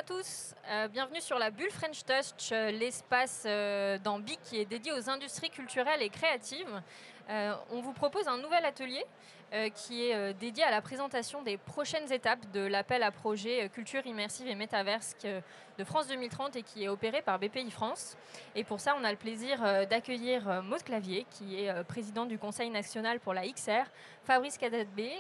à tous, bienvenue sur la Bulle French Touch, l'espace d'Ambi qui est dédié aux industries culturelles et créatives. On vous propose un nouvel atelier qui est dédié à la présentation des prochaines étapes de l'appel à projet culture immersive et métaverse de France 2030 et qui est opéré par BPI France. Et pour ça, on a le plaisir d'accueillir Maude Clavier, qui est président du Conseil national pour la XR, Fabrice Cadetbé,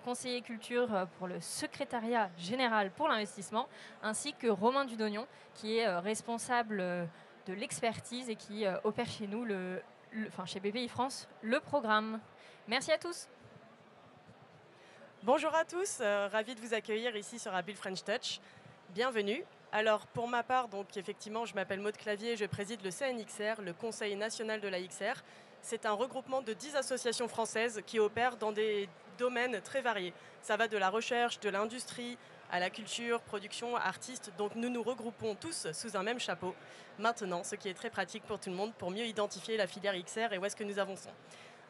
conseiller culture pour le secrétariat général pour l'investissement, ainsi que Romain Dudognon, qui est responsable de l'expertise et qui opère chez nous, chez BPI France, le programme. Merci à tous. Bonjour à tous, ravi de vous accueillir ici sur la Bulle French Touch. Bienvenue. Alors pour ma part, donc effectivement, je m'appelle Maude Clavier, je préside le CNXR, le Conseil national de la XR. C'est un regroupement de 10 associations françaises qui opèrent dans des domaines très variés. Ça va de la recherche, de l'industrie, à la culture, production, artistes. Donc nous nous regroupons tous sous un même chapeau. Maintenant, ce qui est très pratique pour tout le monde pour mieux identifier la filière XR et où est-ce que nous avançons.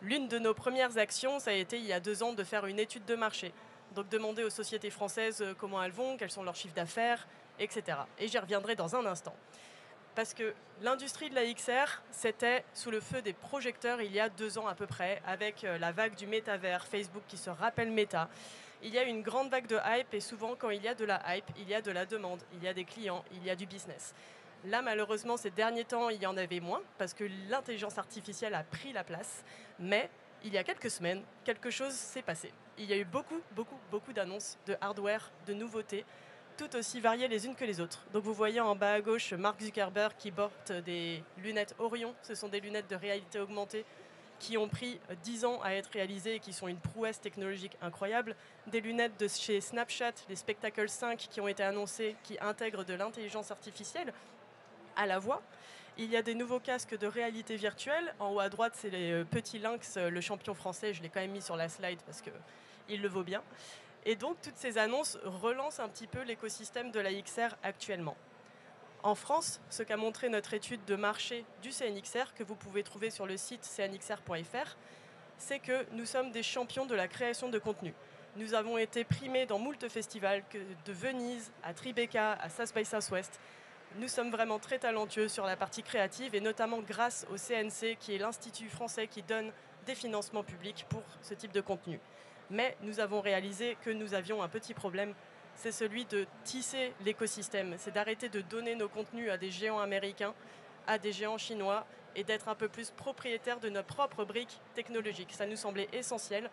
L'une de nos premières actions, ça a été il y a 2 ans de faire une étude de marché. Donc demander aux sociétés françaises comment elles vont, quels sont leurs chiffres d'affaires, etc. Et j'y reviendrai dans un instant. Parce que l'industrie de la XR, c'était sous le feu des projecteurs il y a 2 ans à peu près, avec la vague du métavers, Facebook qui se rappelle Meta. Il y a une grande vague de hype et souvent quand il y a de la hype, il y a de la demande, il y a des clients, il y a du business. Là, malheureusement, ces derniers temps, il y en avait moins parce que l'intelligence artificielle a pris la place. Mais il y a quelques semaines, quelque chose s'est passé. Il y a eu beaucoup d'annonces de hardware, de nouveautés, toutes aussi variées les unes que les autres. Donc vous voyez en bas à gauche Mark Zuckerberg qui porte des lunettes Orion. Ce sont des lunettes de réalité augmentée qui ont pris 10 ans à être réalisées et qui sont une prouesse technologique incroyable. Des lunettes de chez Snapchat, les Spectacle 5 qui ont été annoncées, qui intègrent de l'intelligence artificielle à la voix. Il y a des nouveaux casques de réalité virtuelle. En haut à droite, c'est les petits Lynx, le champion français. Je l'ai quand même mis sur la slide parce qu'il le vaut bien. Et donc, toutes ces annonces relancent un petit peu l'écosystème de la XR actuellement. En France, ce qu'a montré notre étude de marché du CNXR, que vous pouvez trouver sur le site cnxr.fr, c'est que nous sommes des champions de la création de contenu. Nous avons été primés dans moult festivals, de Venise à Tribeca, à South by Southwest. Nous sommes vraiment très talentueux sur la partie créative et notamment grâce au CNC, qui est l'institut français qui donne des financements publics pour ce type de contenu. Mais nous avons réalisé que nous avions un petit problème, c'est celui de tisser l'écosystème. C'est d'arrêter de donner nos contenus à des géants américains, à des géants chinois et d'être un peu plus propriétaires de notre propre brique technologique. Ça nous semblait essentiel.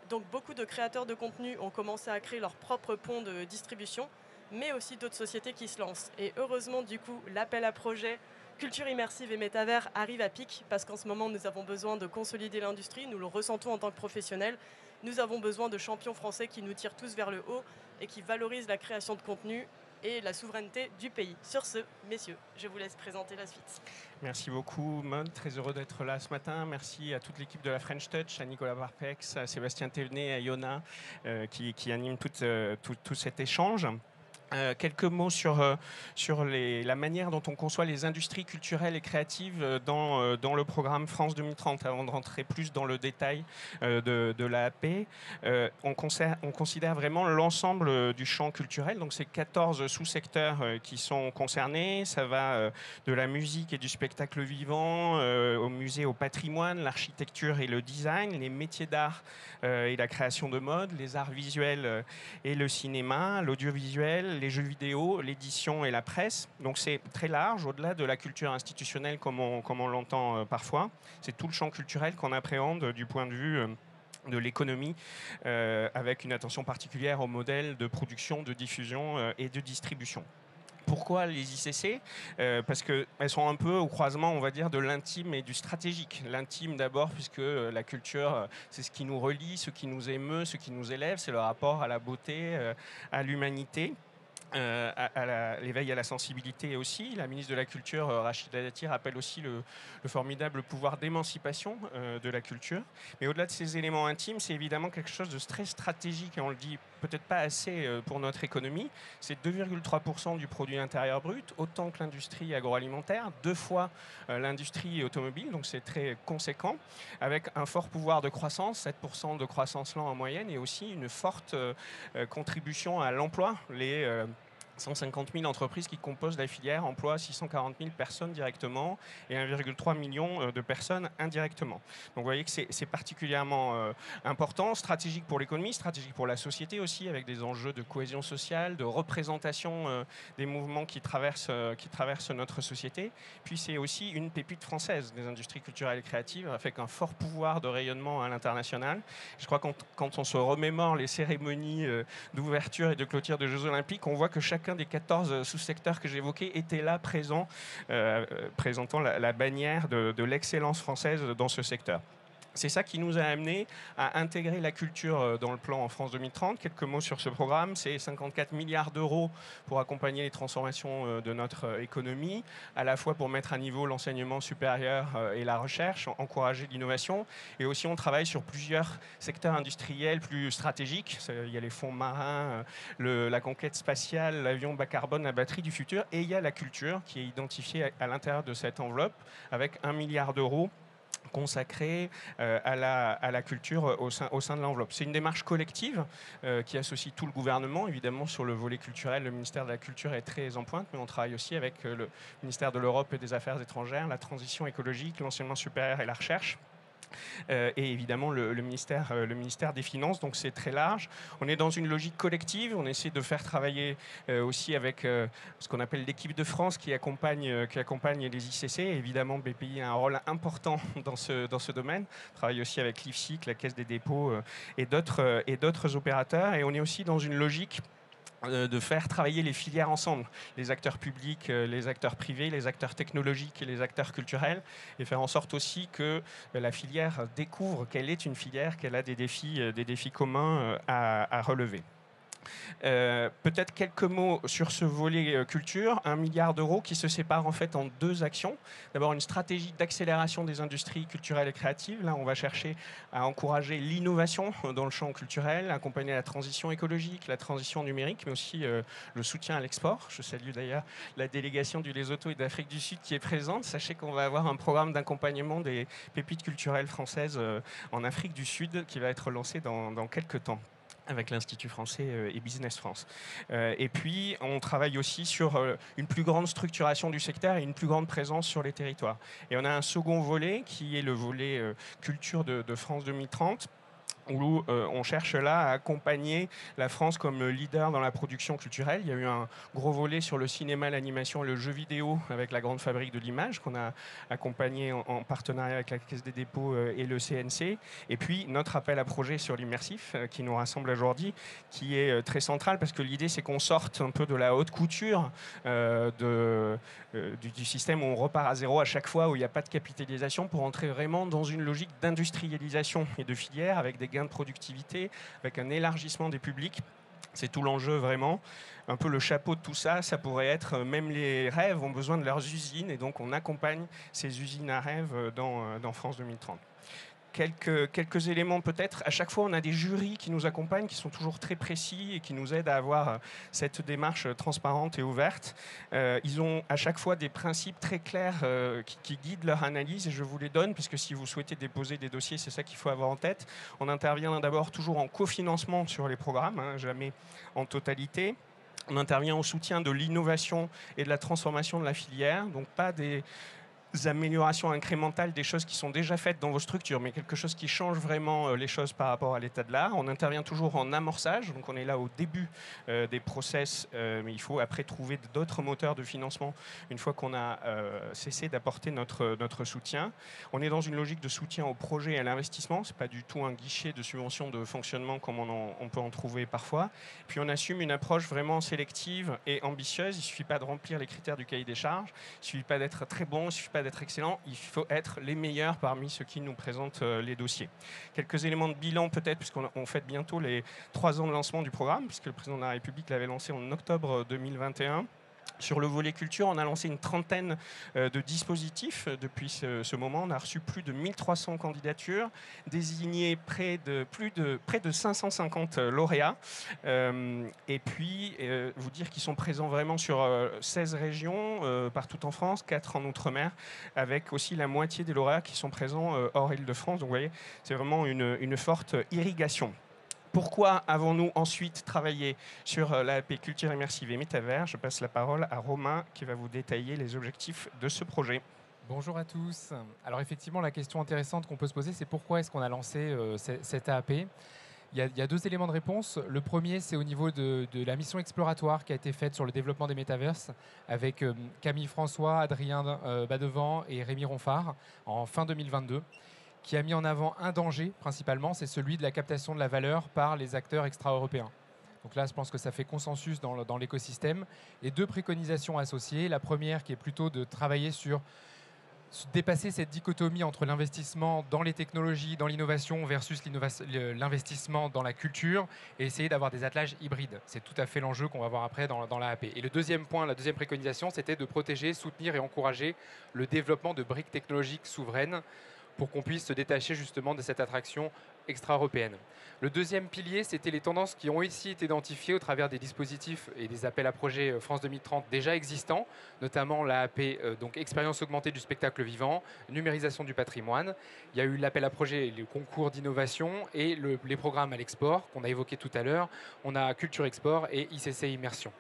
Donc beaucoup de créateurs de contenu ont commencé à créer leur propre pont de distribution, mais aussi d'autres sociétés qui se lancent. Et heureusement, du coup, l'appel à projet culture immersive et métavers arrive à pic, parce qu'en ce moment, nous avons besoin de consolider l'industrie, nous le ressentons en tant que professionnels. Nous avons besoin de champions français qui nous tirent tous vers le haut et qui valorisent la création de contenu et la souveraineté du pays. Sur ce, messieurs, je vous laisse présenter la suite. Merci beaucoup, Maud. Très heureux d'être là ce matin. Merci à toute l'équipe de la French Touch, à Nicolas Barpex, à Sébastien Thévenet, à Yona, qui animent tout cet échange. Quelques mots sur la manière dont on conçoit les industries culturelles et créatives dans le programme France 2030, avant de rentrer plus dans le détail de l'AAP. On considère vraiment l'ensemble du champ culturel, donc c'est 14 sous-secteurs qui sont concernés. Ça va de la musique et du spectacle vivant, au musée, au patrimoine, l'architecture et le design, les métiers d'art et la création de mode, les arts visuels et le cinéma, l'audiovisuel, les jeux vidéo, l'édition et la presse. Donc c'est très large, au-delà de la culture institutionnelle comme on l'entend parfois. C'est tout le champ culturel qu'on appréhende du point de vue de l'économie, avec une attention particulière aux modèles de production, de diffusion et de distribution. Pourquoi les ICC ? Parce qu'elles sont un peu au croisement, on va dire, de l'intime et du stratégique. L'intime d'abord, puisque la culture, c'est ce qui nous relie, ce qui nous émeut, ce qui nous élève, c'est le rapport à la beauté, à l'humanité. L'éveil à la sensibilité aussi. La ministre de la Culture, Rachida Dati, rappelle aussi le formidable pouvoir d'émancipation de la culture. Mais au-delà de ces éléments intimes, c'est évidemment quelque chose de très stratégique, et on le dit peut-être pas assez pour notre économie. C'est 2,3% du produit intérieur brut, autant que l'industrie agroalimentaire, 2 fois l'industrie automobile, donc c'est très conséquent, avec un fort pouvoir de croissance, 7% de croissance l'an en moyenne, et aussi une forte contribution à l'emploi. 150 000 entreprises qui composent la filière emploient 640 000 personnes directement et 1,3 million de personnes indirectement. Donc vous voyez que c'est particulièrement important, stratégique pour l'économie, stratégique pour la société aussi, avec des enjeux de cohésion sociale, de représentation des mouvements qui traversent notre société. Puis c'est aussi une pépite française des industries culturelles et créatives, avec un fort pouvoir de rayonnement à l'international. Je crois que quand on se remémore les cérémonies d'ouverture et de clôture des Jeux Olympiques, on voit que chacun des 14 sous-secteurs que j'évoquais était là présent, présentant la bannière de l'excellence française dans ce secteur. C'est ça qui nous a amené à intégrer la culture dans le plan en France 2030. Quelques mots sur ce programme. C'est 54 milliards d'euros pour accompagner les transformations de notre économie, à la fois pour mettre à niveau l'enseignement supérieur et la recherche, encourager l'innovation. Et aussi, on travaille sur plusieurs secteurs industriels plus stratégiques. Il y a les fonds marins, la conquête spatiale, l'avion bas carbone, la batterie du futur. Et il y a la culture qui est identifiée à l'intérieur de cette enveloppe avec 1 milliard d'euros consacré à la culture au sein de l'enveloppe. C'est une démarche collective qui associe tout le gouvernement. Évidemment, sur le volet culturel, le ministère de la Culture est très en pointe, mais on travaille aussi avec le ministère de l'Europe et des Affaires étrangères, la transition écologique, l'enseignement supérieur et la recherche. Et évidemment le ministère des Finances, donc c'est très large. On est dans une logique collective, on essaie de faire travailler aussi avec ce qu'on appelle l'équipe de France qui accompagne les ICC. Et évidemment, BPI a un rôle important dans ce domaine. On travaille aussi avec l'IFSIC, la Caisse des dépôts et d'autres opérateurs. Et on est aussi dans une logique de faire travailler les filières ensemble, les acteurs publics, les acteurs privés, les acteurs technologiques et les acteurs culturels, et faire en sorte aussi que la filière découvre qu'elle est une filière, qu'elle a des défis communs à relever. Peut-être quelques mots sur ce volet culture, 1 milliard d'euros qui se sépare en fait en 2 actions. D'abord une stratégie d'accélération des industries culturelles et créatives. Là, on va chercher à encourager l'innovation dans le champ culturel, accompagner la transition écologique, la transition numérique, mais aussi le soutien à l'export. Je salue d'ailleurs la délégation du Lesotho et d'Afrique du Sud qui est présente. Sachez qu'on va avoir un programme d'accompagnement des pépites culturelles françaises en Afrique du Sud qui va être lancé dans quelques temps avec l'Institut français et Business France. Et puis, on travaille aussi sur une plus grande structuration du secteur et une plus grande présence sur les territoires. Et on a un second volet, qui est le volet culture de France 2030, où on cherche là à accompagner la France comme leader dans la production culturelle. Il y a eu un gros volet sur le cinéma, l'animation et le jeu vidéo avec la Grande Fabrique de l'Image qu'on a accompagné en partenariat avec la Caisse des dépôts et le CNC. Et puis notre appel à projet sur l'immersif qui nous rassemble aujourd'hui, qui est très central parce que l'idée c'est qu'on sorte un peu de la haute couture du système où on repart à zéro à chaque fois, où il n'y a pas de capitalisation, pour entrer vraiment dans une logique d'industrialisation et de filière avec des gains de productivité, avec un élargissement des publics. C'est tout l'enjeu vraiment. Un peu le chapeau de tout ça, ça pourrait être même les rêves ont besoin de leurs usines et donc on accompagne ces usines à rêves dans France 2030. Quelques éléments peut-être. À chaque fois, on a des jurys qui nous accompagnent, qui sont toujours très précis et qui nous aident à avoir cette démarche transparente et ouverte. Ils ont à chaque fois des principes très clairs qui guident leur analyse et je vous les donne parce que si vous souhaitez déposer des dossiers, c'est ça qu'il faut avoir en tête. On intervient d'abord toujours en cofinancement sur les programmes, jamais en totalité. On intervient au soutien de l'innovation et de la transformation de la filière, donc pas des améliorations incrémentales des choses qui sont déjà faites dans vos structures, mais quelque chose qui change vraiment les choses par rapport à l'état de l'art. On intervient toujours en amorçage, donc on est là au début des process, mais il faut après trouver d'autres moteurs de financement une fois qu'on a cessé d'apporter notre soutien. On est dans une logique de soutien au projet et à l'investissement, c'est pas du tout un guichet de subvention de fonctionnement comme on peut en trouver parfois. Puis on assume une approche vraiment sélective et ambitieuse, il suffit pas de remplir les critères du cahier des charges, il suffit pas d'être très bon, il suffit pas d'être excellent, il faut être les meilleurs parmi ceux qui nous présentent les dossiers. Quelques éléments de bilan peut-être, puisqu'on fête bientôt les 3 ans de lancement du programme, puisque le président de la République l'avait lancé en octobre 2021. Sur le volet culture, on a lancé une trentaine de dispositifs depuis ce moment. On a reçu plus de 1300 candidatures, désigné près de 550 lauréats. Et puis, vous dire qu'ils sont présents vraiment sur 16 régions partout en France, 4 en Outre-mer, avec aussi la moitié des lauréats qui sont présents hors Île-de-France. Donc vous voyez, c'est vraiment une forte irrigation. Pourquoi avons-nous ensuite travaillé sur l'AAP Culture Immersive et Métavers? Je passe la parole à Romain qui va vous détailler les objectifs de ce projet. Bonjour à tous. Alors effectivement, la question intéressante qu'on peut se poser, c'est pourquoi est-ce qu'on a lancé cette AAP? Il y a deux éléments de réponse. Le premier, c'est au niveau de la mission exploratoire qui a été faite sur le développement des métaverses avec Camille François, Adrien Badevant et Rémi Ronfard en fin 2022, qui a mis en avant un danger principalement, c'est celui de la captation de la valeur par les acteurs extra-européens. Donc là, je pense que ça fait consensus dans l'écosystème. Et deux préconisations associées. La première qui est plutôt de travailler sur dépasser cette dichotomie entre l'investissement dans les technologies, dans l'innovation versus l'investissement dans la culture et essayer d'avoir des attelages hybrides. C'est tout à fait l'enjeu qu'on va voir après dans l'AAP. Et le deuxième point, la deuxième préconisation, c'était de protéger, soutenir et encourager le développement de briques technologiques souveraines pour qu'on puisse se détacher justement de cette attraction extra-européenne. Le deuxième pilier, c'était les tendances qui ont ici été identifiées au travers des dispositifs et des appels à projets France 2030 déjà existants, notamment l'AAP, donc expérience augmentée du spectacle vivant, numérisation du patrimoine. Il y a eu l'appel à projet, le concours d'innovation et les programmes à l'export qu'on a évoqués tout à l'heure. On a Culture Export et ICC Immersion.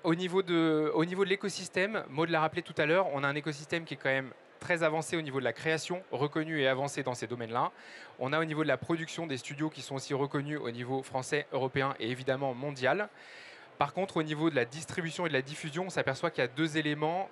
Au niveau de l'écosystème, Maud l'a rappelé tout à l'heure, on a un écosystème qui est quand même très avancé au niveau de la création, reconnu et avancé dans ces domaines-là. On a au niveau de la production des studios qui sont aussi reconnus au niveau français, européen et évidemment mondial. Par contre, au niveau de la distribution et de la diffusion, on s'aperçoit qu'il y a deux éléments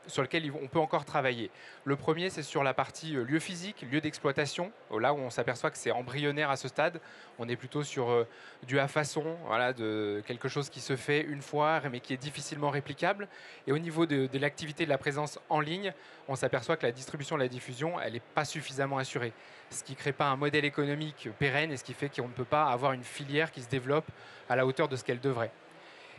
sur lesquels on peut encore travailler. Le premier, c'est sur la partie lieu physique, lieu d'exploitation. Là où on s'aperçoit que c'est embryonnaire à ce stade, on est plutôt sur du à façon, voilà, de quelque chose qui se fait une fois, mais qui est difficilement réplicable. Et au niveau de l'activité de la présence en ligne, on s'aperçoit que la distribution et la diffusion, elle n'est pas suffisamment assurée. Ce qui ne crée pas un modèle économique pérenne et ce qui fait qu'on ne peut pas avoir une filière qui se développe à la hauteur de ce qu'elle devrait.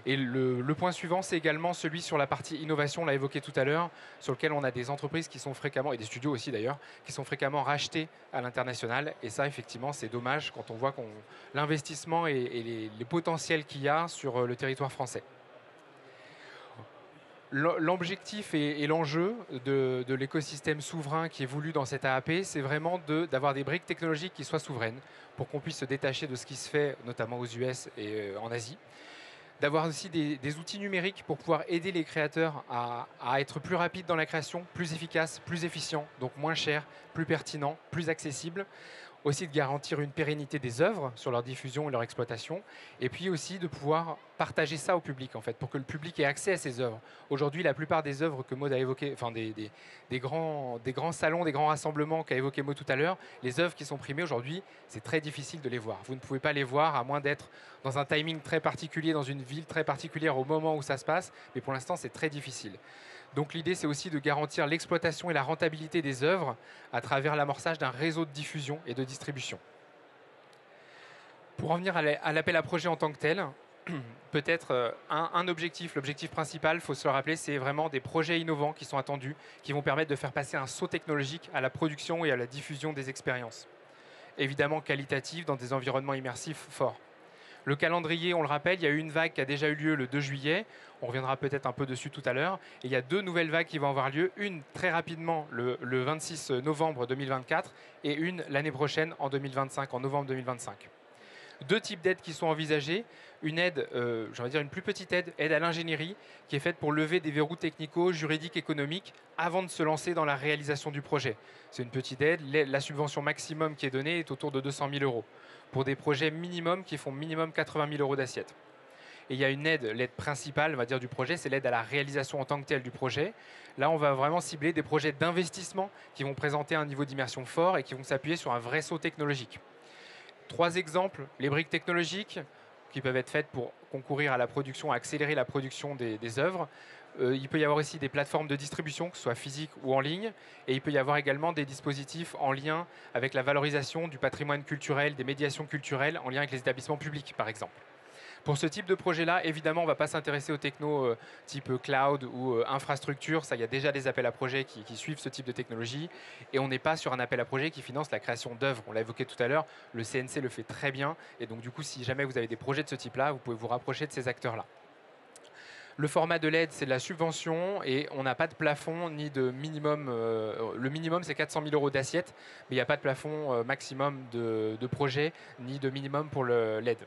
Et le point suivant, c'est également celui sur la partie innovation, on l'a évoqué tout à l'heure, sur lequel on a des entreprises qui sont fréquemment, et des studios aussi d'ailleurs, qui sont fréquemment rachetés à l'international. Et ça, effectivement, c'est dommage quand on voit l'investissement et les potentiels qu'il y a sur le territoire français. L'objectif et l'enjeu de l'écosystème souverain qui est voulu dans cette AAP, c'est vraiment d'avoir des briques technologiques qui soient souveraines pour qu'on puisse se détacher de ce qui se fait, notamment aux US et en Asie. D'avoir aussi des outils numériques pour pouvoir aider les créateurs à être plus rapides dans la création, plus efficaces, plus efficients, donc moins chers, plus pertinents, plus accessibles. Aussi de garantir une pérennité des œuvres sur leur diffusion et leur exploitation. Et puis aussi de pouvoir partager ça au public, en fait, pour que le public ait accès à ces œuvres. Aujourd'hui, la plupart des œuvres que Maud a évoquées, enfin des grands salons, des grands rassemblements qu'a évoqué Maud tout à l'heure, les œuvres qui sont primées aujourd'hui, c'est très difficile de les voir. Vous ne pouvez pas les voir à moins d'être dans un timing très particulier, dans une ville très particulière au moment où ça se passe. Mais pour l'instant, c'est très difficile. Donc l'idée, c'est aussi de garantir l'exploitation et la rentabilité des œuvres à travers l'amorçage d'un réseau de diffusion et de distribution. Pour en venir à l'appel à projet en tant que tel, peut-être un objectif, l'objectif principal, il faut se le rappeler, c'est vraiment des projets innovants qui sont attendus, qui vont permettre de faire passer un saut technologique à la production et à la diffusion des expériences. Évidemment qualitatives dans des environnements immersifs forts. Le calendrier, on le rappelle, il y a eu une vague qui a déjà eu lieu le 2 juillet. On reviendra peut-être un peu dessus tout à l'heure. Et il y a deux nouvelles vagues qui vont avoir lieu. Une très rapidement le 26 novembre 2024 et une l'année prochaine en 2025, en novembre 2025. Deux types d'aides qui sont envisagées. Une aide, une plus petite aide à l'ingénierie, qui est faite pour lever des verrous technico, juridiques, économiques, avant de se lancer dans la réalisation du projet. C'est une petite aide. La subvention maximum qui est donnée est autour de 200 000 € pour des projets minimum qui font minimum 80 000 € d'assiette. Et il y a une aide, l'aide principale, on va dire, du projet, c'est l'aide à la réalisation en tant que telle du projet. Là, on va vraiment cibler des projets d'investissement qui vont présenter un niveau d'immersion fort et qui vont s'appuyer sur un vrai saut technologique. Trois exemples, les briques technologiques qui peuvent être faites pour concourir à la production, à accélérer la production des œuvres. Il peut y avoir aussi des plateformes de distribution, que ce soit physiques ou en ligne. Et il peut y avoir également des dispositifs en lien avec la valorisation du patrimoine culturel, des médiations culturelles, en lien avec les établissements publics, par exemple. Pour ce type de projet-là, évidemment, on ne va pas s'intéresser aux technos type cloud ou infrastructure. Ça, il y a déjà des appels à projets qui suivent ce type de technologie. Et on n'est pas sur un appel à projet qui finance la création d'œuvres. On l'a évoqué tout à l'heure, le CNC le fait très bien. Et donc, du coup, si jamais vous avez des projets de ce type-là, vous pouvez vous rapprocher de ces acteurs-là. Le format de l'aide, c'est de la subvention et on n'a pas de plafond ni de minimum. Le minimum, c'est 400 000 euros d'assiette, mais il n'y a pas de plafond maximum de projet ni de minimum pour l'aide.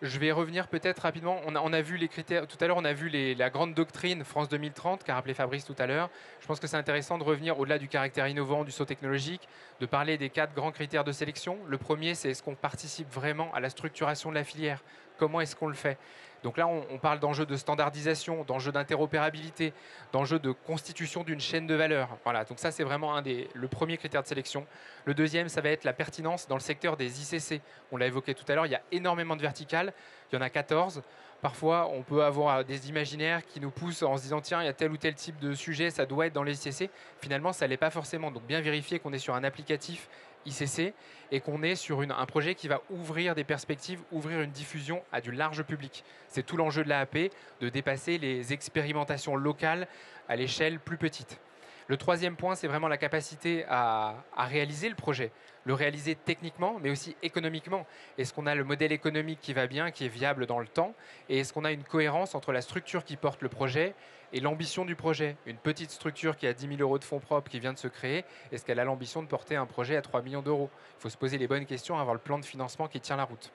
Je vais revenir peut-être rapidement. On a vu les critères tout à l'heure, on a vu la grande doctrine France 2030 qu'a rappelé Fabrice tout à l'heure. Je pense que c'est intéressant de revenir au-delà du caractère innovant, du saut technologique, de parler des 4 grands critères de sélection. Le premier, c'est est-ce qu'on participe vraiment à la structuration de la filière? Comment est-ce qu'on le fait? Donc là, on parle d'enjeux de standardisation, d'enjeux d'interopérabilité, d'enjeux de constitution d'une chaîne de valeur. Voilà, donc ça, c'est vraiment le premier critère de sélection. Le deuxième, ça va être la pertinence dans le secteur des ICC. On l'a évoqué tout à l'heure, il y a énormément de verticales, il y en a 14. Parfois, on peut avoir des imaginaires qui nous poussent en se disant tiens, il y a tel ou tel type de sujet, ça doit être dans les ICC. Finalement, ça ne l'est pas forcément. Donc bien vérifier qu'on est sur un applicatif ICC et qu'on est sur un projet qui va ouvrir des perspectives, ouvrir une diffusion à du large public. C'est tout l'enjeu de l'AAP, de dépasser les expérimentations locales à l'échelle plus petite. Le troisième point, c'est vraiment la capacité à réaliser le projet, le réaliser techniquement, mais aussi économiquement. Est-ce qu'on a le modèle économique qui va bien, qui est viable dans le temps? Et est-ce qu'on a une cohérence entre la structure qui porte le projet et l'ambition du projet? Une petite structure qui a 10 000 euros de fonds propres qui vient de se créer, est-ce qu'elle a l'ambition de porter un projet à 3 millions d'euros? Il faut se poser les bonnes questions, avoir le plan de financement qui tient la route.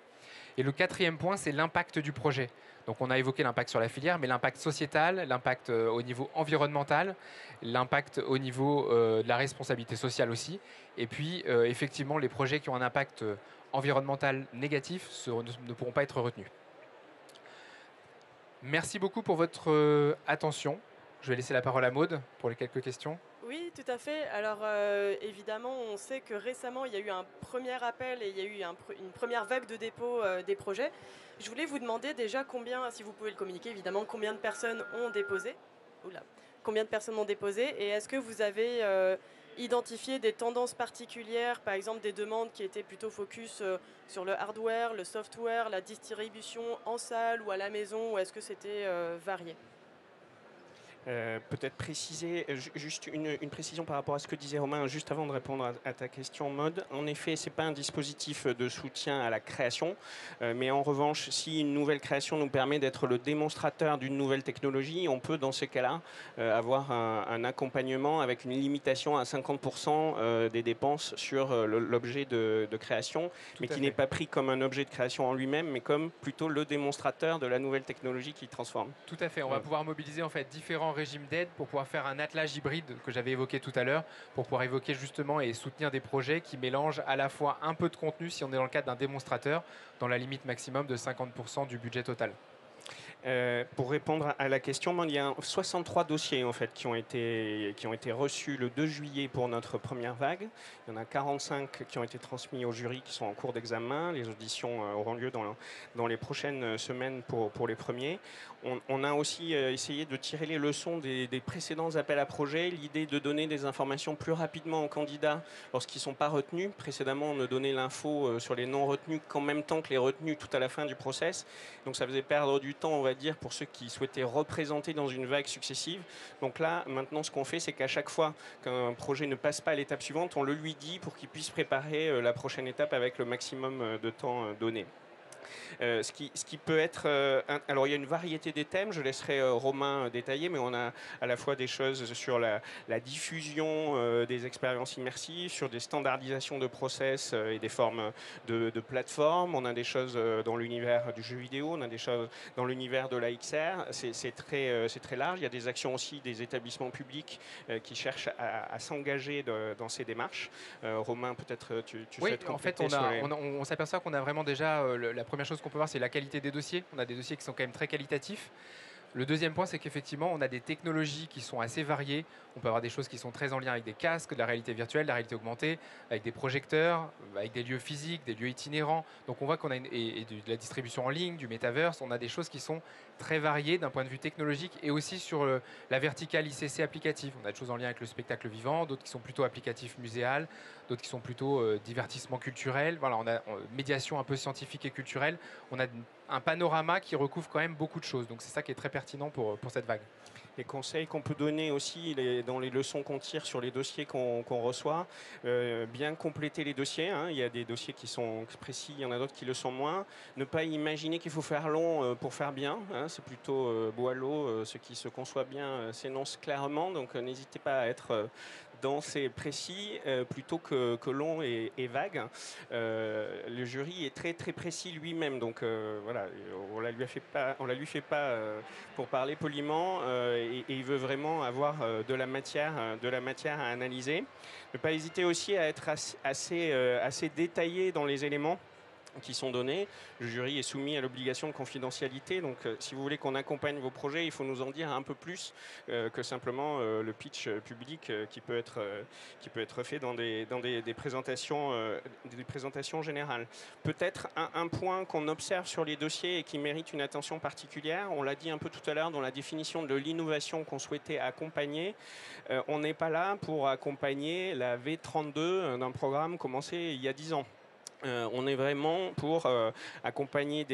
Et le quatrième point, c'est l'impact du projet. Donc on a évoqué l'impact sur la filière, mais l'impact sociétal, l'impact au niveau environnemental, l'impact au niveau de la responsabilité sociale aussi. Et puis effectivement, les projets qui ont un impact environnemental négatif ne pourront pas être retenus. Merci beaucoup pour votre attention. Je vais laisser la parole à Maude pour les quelques questions. Oui, tout à fait. Alors évidemment, on sait que récemment, il y a eu un premier appel et il y a eu une première vague de dépôt des projets. Je voulais vous demander déjà combien, si vous pouvez le communiquer évidemment, combien de personnes ont déposé. Oula. Combien de personnes ont déposé et est-ce que vous avez identifié des tendances particulières, par exemple des demandes qui étaient plutôt focus sur le hardware, le software, la distribution en salle ou à la maison, ou est-ce que c'était varié? Peut-être préciser, juste une précision par rapport à ce que disait Romain, juste avant de répondre à ta question, Maude. En effet, ce n'est pas un dispositif de soutien à la création, mais en revanche, si une nouvelle création nous permet d'être le démonstrateur d'une nouvelle technologie, on peut, dans ces cas-là, avoir un accompagnement avec une limitation à 50% des dépenses sur l'objet de création, mais qui n'est pas pris comme un objet de création en lui-même, mais comme plutôt le démonstrateur de la nouvelle technologie qui transforme. Tout à fait, on va pouvoir mobiliser en fait différents régimes d'aide pour pouvoir faire un attelage hybride que j'avais évoqué tout à l'heure, pour pouvoir évoquer justement et soutenir des projets qui mélangent à la fois un peu de contenu si on est dans le cadre d'un démonstrateur, dans la limite maximum de 50% du budget total. Pour répondre à la question, il y a 63 dossiers en fait, qui ont été reçus le 2 juillet pour notre première vague. Il y en a 45 qui ont été transmis au jury qui sont en cours d'examen. Les auditions auront lieu dans les prochaines semaines pour les premiers. On a aussi essayé de tirer les leçons des précédents appels à projets. L'idée de donner des informations plus rapidement aux candidats lorsqu'ils ne sont pas retenus. Précédemment, on ne donnait l'info sur les non retenus qu'en même temps que les retenus tout à la fin du process. Donc ça faisait perdre du temps, on va dire, pour ceux qui souhaitaient représenter dans une vague successive. Donc là, maintenant, ce qu'on fait, c'est qu'à chaque fois qu'un projet ne passe pas à l'étape suivante, on le lui dit pour qu'il puisse préparer la prochaine étape avec le maximum de temps donné. Ce qui peut être... alors, il y a une variété des thèmes, je laisserai Romain détailler, mais on a à la fois des choses sur la diffusion des expériences immersives, sur des standardisations de process et des formes de plateformes. On a des choses dans l'univers du jeu vidéo, on a des choses dans l'univers de la XR. C'est très large. Il y a des actions aussi des établissements publics qui cherchent à s'engager dans ces démarches. Romain, peut-être tu souhaites compléter. En fait, on s'aperçoit qu'on a vraiment déjà la première chose qu'on peut voir, c'est la qualité des dossiers. On a des dossiers qui sont quand même très qualitatifs. Le deuxième point, c'est qu'effectivement, on a des technologies qui sont assez variées. On peut avoir des choses qui sont très en lien avec des casques, de la réalité virtuelle, de la réalité augmentée, avec des projecteurs, avec des lieux physiques, des lieux itinérants. Donc on voit qu'on a de la distribution en ligne, du metaverse. On a des choses qui sont très variées d'un point de vue technologique et aussi sur la verticale ICC applicative. On a des choses en lien avec le spectacle vivant, d'autres qui sont plutôt applicatifs muséales, d'autres qui sont plutôt divertissement culturel. Voilà, on a médiation un peu scientifique et culturelle. On a un panorama qui recouvre quand même beaucoup de choses. Donc c'est ça qui est très pertinent pour cette vague. les conseils qu'on peut donner aussi dans les leçons qu'on tire sur les dossiers qu'on reçoit. Bien compléter les dossiers, hein. Il y a des dossiers qui sont précis, il y en a d'autres qui le sont moins. Ne pas imaginer qu'il faut faire long pour faire bien, hein. C'est plutôt boileau, ce qui se conçoit bien s'énonce clairement, donc n'hésitez pas à être dense et précis plutôt que long et vague. Le jury est très très précis lui-même, donc voilà, on la lui fait pas pour parler poliment, et il veut vraiment avoir de la matière à analyser. Ne pas hésiter aussi à être assez détaillé dans les éléments qui sont donnés. Le jury est soumis à l'obligation de confidentialité, donc si vous voulez qu'on accompagne vos projets, il faut nous en dire un peu plus que simplement le pitch public qui peut être fait dans des présentations générales. Peut-être un point qu'on observe sur les dossiers et qui mérite une attention particulière, on l'a dit un peu tout à l'heure dans la définition de l'innovation qu'on souhaitait accompagner, on n'est pas là pour accompagner la V32 d'un programme commencé il y a 10 ans. On est vraiment pour accompagner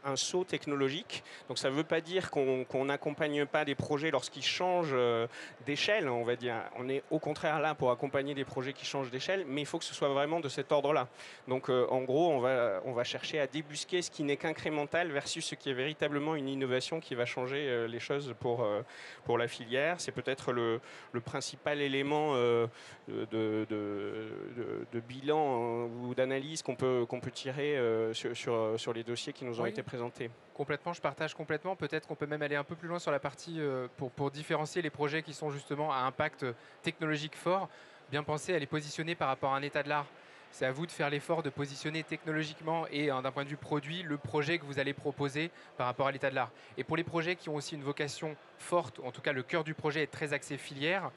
un saut technologique. Donc ça ne veut pas dire qu'on n'accompagne pas des projets lorsqu'ils changent d'échelle, on va dire. On est au contraire là pour accompagner des projets qui changent d'échelle, mais il faut que ce soit vraiment de cet ordre-là. Donc en gros, on va chercher à débusquer ce qui n'est qu'incrémental versus ce qui est véritablement une innovation qui va changer les choses pour la filière. C'est peut-être le principal élément de bilan ou d'analyse qu'on peut tirer sur les dossiers qui nous ont été présentés. Complètement, je partage complètement. Peut-être qu'on peut même aller un peu plus loin sur la partie pour différencier les projets qui sont justement à impact technologique fort, bien penser à les positionner par rapport à un état de l'art. C'est à vous de faire l'effort de positionner technologiquement et d'un point de vue produit le projet que vous allez proposer par rapport à l'état de l'art. Et pour les projets qui ont aussi une vocation forte, ou en tout cas le cœur du projet est très axé filière,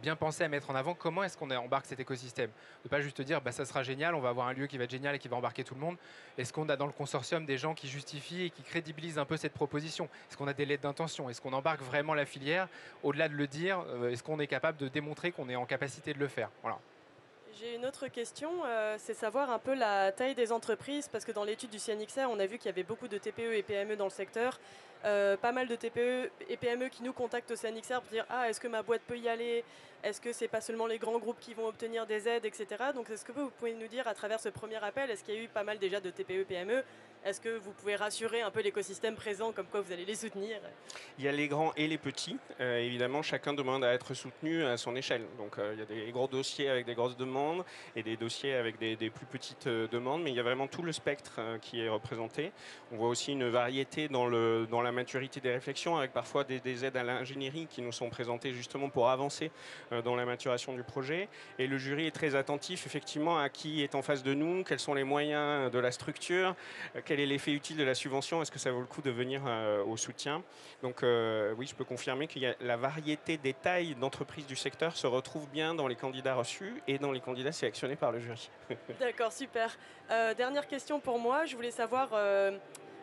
bien penser à mettre en avant comment est-ce qu'on embarque cet écosystème. Ne pas juste dire, ça sera génial, on va avoir un lieu qui va être génial et qui va embarquer tout le monde. Est-ce qu'on a dans le consortium des gens qui justifient et qui crédibilisent un peu cette proposition? Est-ce qu'on a des lettres d'intention? Est-ce qu'on embarque vraiment la filière? Au-delà de le dire, est-ce qu'on est capable de démontrer qu'on est en capacité de le faire? Voilà. J'ai une autre question, c'est savoir un peu la taille des entreprises, parce que dans l'étude du CNXR, on a vu qu'il y avait beaucoup de TPE et PME dans le secteur, pas mal de TPE et PME qui nous contactent au CNXR pour dire « Ah, est-ce que ma boîte peut y aller? Est-ce que c'est pas seulement les grands groupes qui vont obtenir des aides, etc. » Donc est-ce que vous pouvez nous dire à travers ce premier appel, est-ce qu'il y a eu pas mal déjà de TPE, PME? Est-ce que vous pouvez rassurer un peu l'écosystème présent, comme quoi vous allez les soutenir? Il y a les grands et les petits. Évidemment, chacun demande à être soutenu à son échelle. Donc il y a des gros dossiers avec des grosses demandes et des dossiers avec des plus petites demandes, mais il y a vraiment tout le spectre qui est représenté. On voit aussi une variété dans la maturité des réflexions, avec parfois des aides à l'ingénierie qui nous sont présentées justement pour avancer dans la maturation du projet. Et le jury est très attentif effectivement à qui est en face de nous, quels sont les moyens de la structure, quel est l'effet utile de la subvention, est-ce que ça vaut le coup de venir au soutien. Donc oui, je peux confirmer qu'il y a la variété des tailles d'entreprises du secteur se retrouve bien dans les candidats reçus et dans les candidats sélectionnés par le jury. D'accord, super. Dernière question pour moi, je voulais savoir,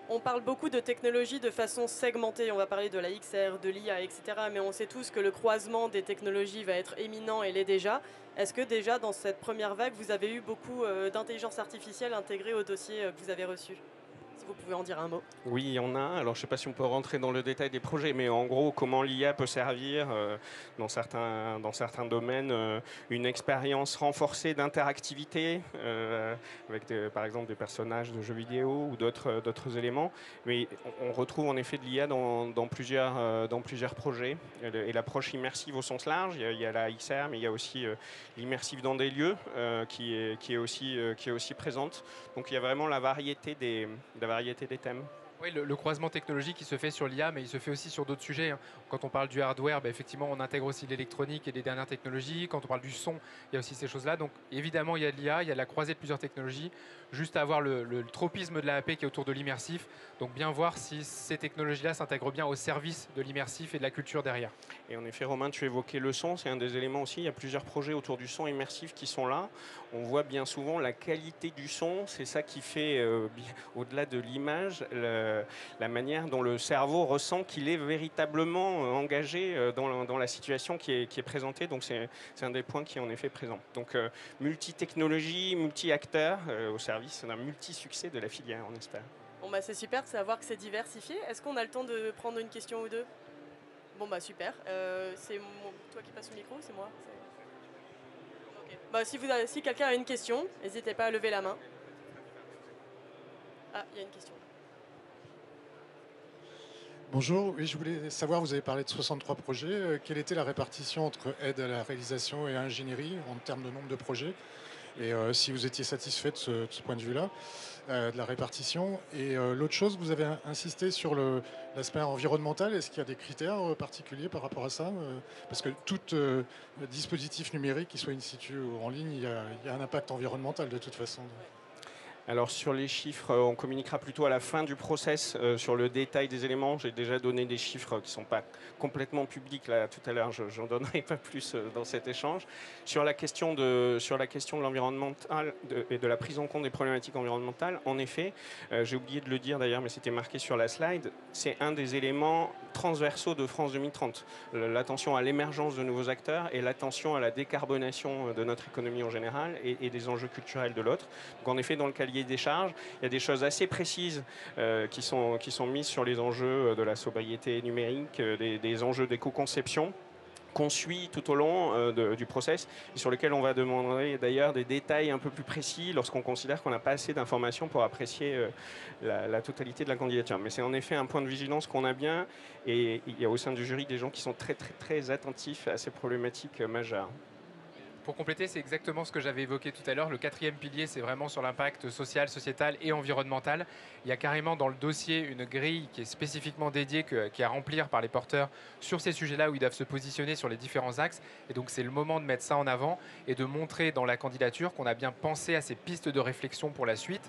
on parle beaucoup de technologie de façon segmentée, on va parler de la XR, de l'IA, etc. Mais on sait tous que le croisement des technologies va être éminent et l'est déjà. Est-ce que déjà dans cette première vague, vous avez eu beaucoup d'intelligence artificielle intégrée au dossier que vous avez reçu ? Si vous pouvez en dire un mot. Oui, il y en a. Alors, je ne sais pas si on peut rentrer dans le détail des projets, mais en gros, comment l'IA peut servir dans certains domaines, une expérience renforcée d'interactivité avec, par exemple, des personnages de jeux vidéo ou d'autres éléments. Mais on retrouve en effet de l'IA dans plusieurs projets. Et l'approche immersive au sens large, il y a la XR, mais il y a aussi l'immersive dans des lieux qui est aussi présente. Donc, il y a vraiment la variété des thèmes. Oui, le croisement technologique, il se fait sur l'IA, mais il se fait aussi sur d'autres sujets. Quand on parle du hardware, effectivement, on intègre aussi l'électronique et les dernières technologies. Quand on parle du son, il y a aussi ces choses-là. Donc, évidemment, il y a de l'IA, il y a la croisée de plusieurs technologies. Juste à avoir le tropisme de l'AAP qui est autour de l'immersif. Donc, bien voir si ces technologies-là s'intègrent bien au service de l'immersif et de la culture derrière. Et en effet, Romain, tu évoquais le son, c'est un des éléments aussi. Il y a plusieurs projets autour du son immersif qui sont là. On voit bien souvent la qualité du son. C'est ça qui fait, au-delà de l'image, la manière dont le cerveau ressent qu'il est véritablement engagé dans la situation qui est présentée. Donc c'est un des points qui est en effet présent. Donc multi-technologie, multi-acteurs au service d'un multi-succès de la filière, on espère. Bon, c'est super de savoir que c'est diversifié. Est-ce qu'on a le temps de prendre une question ou deux ? Bon bah super. C'est toi qui passes le micro, c'est moi. Ok. Bah, si quelqu'un a une question, n'hésitez pas à lever la main. Ah, il y a une question. Bonjour, oui, je voulais savoir, vous avez parlé de 63 projets, quelle était la répartition entre aide à la réalisation et ingénierie en termes de nombre de projets, et si vous étiez satisfait de ce point de vue-là, de la répartition. Et l'autre chose, vous avez insisté sur l'aspect environnemental, est-ce qu'il y a des critères particuliers par rapport à ça parce que tout dispositif numérique, qu'il soit in situ ou en ligne, il y a un impact environnemental de toute façon. Alors sur les chiffres, on communiquera plutôt à la fin du process sur le détail des éléments. J'ai déjà donné des chiffres qui ne sont pas complètement publics là tout à l'heure. Je n'en donnerai pas plus dans cet échange. Sur la question de l'environnemental et de la prise en compte des problématiques environnementales, en effet, j'ai oublié de le dire d'ailleurs, mais c'était marqué sur la slide, c'est un des éléments transversaux de France 2030. L'attention à l'émergence de nouveaux acteurs et l'attention à la décarbonation de notre économie en général et des enjeux culturels de l'autre. Donc en effet, dans le cahier des charges, il y a des choses assez précises qui sont mises sur les enjeux de la sobriété numérique, des enjeux d'éco-conception qu'on suit tout au long du process et sur lequel on va demander d'ailleurs des détails un peu plus précis lorsqu'on considère qu'on n'a pas assez d'informations pour apprécier la totalité de la candidature. Mais c'est en effet un point de vigilance qu'on a bien et il y a au sein du jury des gens qui sont très, très, très attentifs à ces problématiques majeures. Pour compléter, c'est exactement ce que j'avais évoqué tout à l'heure. Le quatrième pilier, c'est vraiment sur l'impact social, sociétal et environnemental. Il y a carrément dans le dossier une grille qui est spécifiquement dédiée, qui est à remplir par les porteurs sur ces sujets-là où ils doivent se positionner sur les différents axes. Et donc c'est le moment de mettre ça en avant et de montrer dans la candidature qu'on a bien pensé à ces pistes de réflexion pour la suite.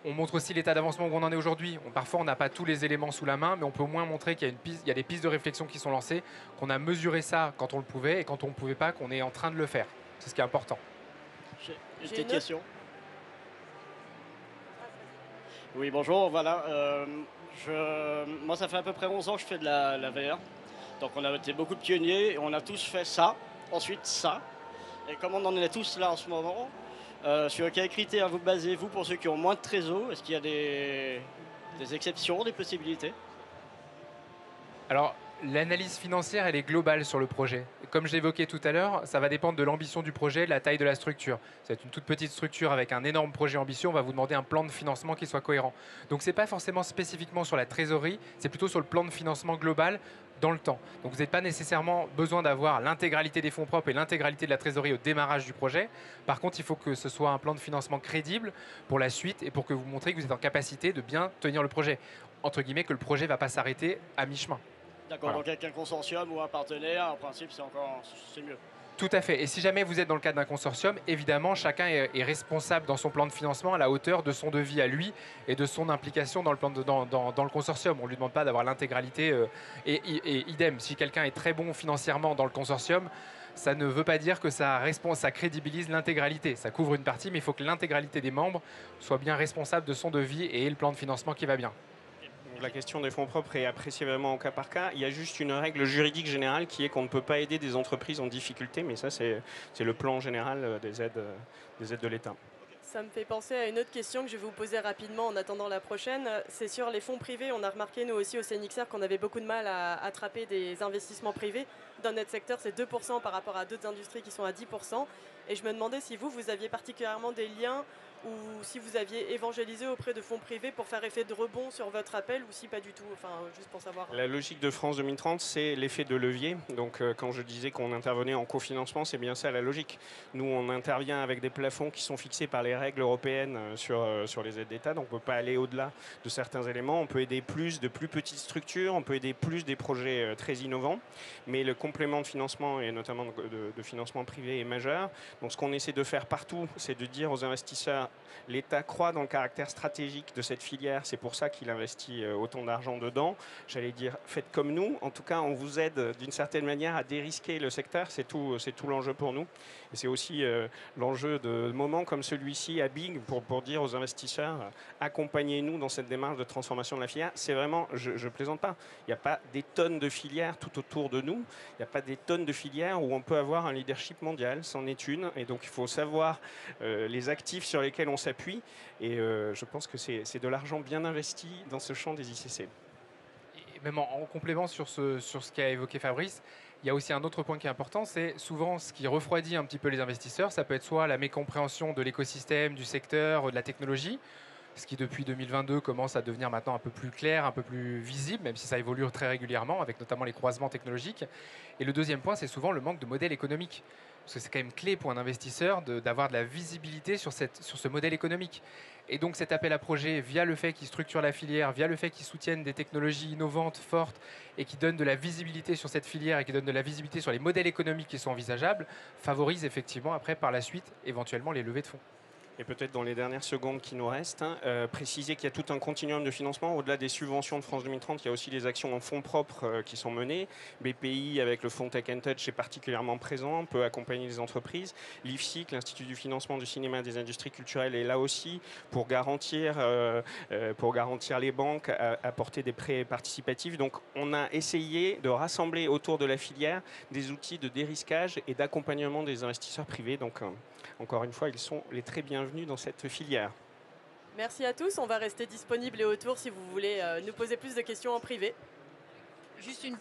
On montre aussi l'état d'avancement où on en est aujourd'hui. Parfois, on n'a pas tous les éléments sous la main, mais on peut au moins montrer qu'il y a des pistes de réflexion qui sont lancées, qu'on a mesuré ça quand on le pouvait, et quand on ne pouvait pas, qu'on est en train de le faire. C'est ce qui est important. J'ai une question. Oui, bonjour, voilà. Moi, ça fait à peu près 11 ans que je fais de la VR. Donc, on a été beaucoup de pionniers, et on a tous fait ça, ensuite ça. Et comme on en est tous là en ce moment, sur quels critères vous basez-vous pour ceux qui ont moins de trésor? Est-ce qu'il y a des exceptions, des possibilités? Alors, l'analyse financière, elle est globale sur le projet. Comme je l'évoquais tout à l'heure, ça va dépendre de l'ambition du projet, de la taille de la structure. C'est une toute petite structure avec un énorme projet ambitieux, on va vous demander un plan de financement qui soit cohérent. Donc ce n'est pas forcément spécifiquement sur la trésorerie, c'est plutôt sur le plan de financement global dans le temps. Donc vous n'avez pas nécessairement besoin d'avoir l'intégralité des fonds propres et l'intégralité de la trésorerie au démarrage du projet. Par contre, il faut que ce soit un plan de financement crédible pour la suite et pour que vous montrez que vous êtes en capacité de bien tenir le projet. Entre guillemets, que le projet ne va pas s'arrêter à mi-chemin. D'accord, Voilà. donc avec un consortium ou un partenaire, en principe, c'est mieux. Tout à fait. Et si jamais vous êtes dans le cadre d'un consortium, évidemment, chacun est responsable dans son plan de financement à la hauteur de son devis à lui et de son implication dans le consortium. On ne lui demande pas d'avoir l'intégralité. Et idem, si quelqu'un est très bon financièrement dans le consortium, ça ne veut pas dire que ça crédibilise l'intégralité. Ça couvre une partie, mais il faut que l'intégralité des membres soit bien responsable de son devis et ait le plan de financement qui va bien. La question des fonds propres est appréciée vraiment au cas par cas. Il y a juste une règle juridique générale qui est qu'on ne peut pas aider des entreprises en difficulté, mais ça c'est le plan général des aides de l'État. Ça me fait penser à une autre question que je vais vous poser rapidement en attendant la prochaine. C'est sur les fonds privés. On a remarqué nous aussi au CNXR qu'on avait beaucoup de mal à attraper des investissements privés. Dans notre secteur, c'est 2% par rapport à d'autres industries qui sont à 10%. Et je me demandais si vous aviez particulièrement des liens ou si vous aviez évangélisé auprès de fonds privés pour faire effet de rebond sur votre appel ou si pas du tout, enfin juste pour savoir. La logique de France 2030, c'est l'effet de levier. Donc quand je disais qu'on intervenait en cofinancement, c'est bien ça la logique. Nous, on intervient avec des plafonds qui sont fixés par les règles européennes sur les aides d'État, donc on ne peut pas aller au-delà de certains éléments. On peut aider plus de plus petites structures, on peut aider plus des projets très innovants, mais le complément de financement, et notamment de financement privé, est majeur. Donc ce qu'on essaie de faire partout, c'est de dire aux investisseurs, l'État croit dans le caractère stratégique de cette filière, c'est pour ça qu'il investit autant d'argent dedans. J'allais dire, faites comme nous. En tout cas, on vous aide d'une certaine manière à dérisquer le secteur. C'est tout l'enjeu pour nous. Et c'est aussi l'enjeu de moments comme celui-ci à Big pour dire aux investisseurs, accompagnez-nous dans cette démarche de transformation de la filière. C'est vraiment, je ne plaisante pas, il n'y a pas des tonnes de filières tout autour de nous. Il n'y a pas des tonnes de filières où on peut avoir un leadership mondial. C'en est une. Et donc, il faut savoir les actifs sur lesquels on s'appuie. Et je pense que c'est de l'argent bien investi dans ce champ des ICC. Même en complément sur ce qu'a évoqué Fabrice, il y a aussi un autre point qui est important, c'est souvent ce qui refroidit un petit peu les investisseurs. Ça peut être soit la mécompréhension de l'écosystème, du secteur, de la technologie, ce qui depuis 2022 commence à devenir maintenant un peu plus clair, un peu plus visible, même si ça évolue très régulièrement, avec notamment les croisements technologiques. Et le deuxième point, c'est souvent le manque de modèle économique. Parce que c'est quand même clé pour un investisseur d'avoir de la visibilité sur ce modèle économique. Et donc cet appel à projet, via le fait qu'ils structurent la filière, via le fait qu'ils soutiennent des technologies innovantes, fortes, et qui donnent de la visibilité sur cette filière et qui donnent de la visibilité sur les modèles économiques qui sont envisageables, favorise effectivement après par la suite éventuellement les levées de fonds. Et peut-être dans les dernières secondes qui nous restent, préciser qu'il y a tout un continuum de financement. Au-delà des subventions de France 2030, il y a aussi les actions en fonds propres qui sont menées. BPI, avec le fonds Tech & Touch, est particulièrement présent, peut accompagner les entreprises. L'IFSIC, l'Institut du financement du cinéma et des industries culturelles, est là aussi pour garantir les banques, apporter des prêts participatifs. Donc on a essayé de rassembler autour de la filière des outils de dérisquage et d'accompagnement des investisseurs privés. Donc encore une fois, ils sont les très bienvenus dans cette filière. Merci à tous. On va rester disponibles et autour si vous voulez nous poser plus de questions en privé. Juste une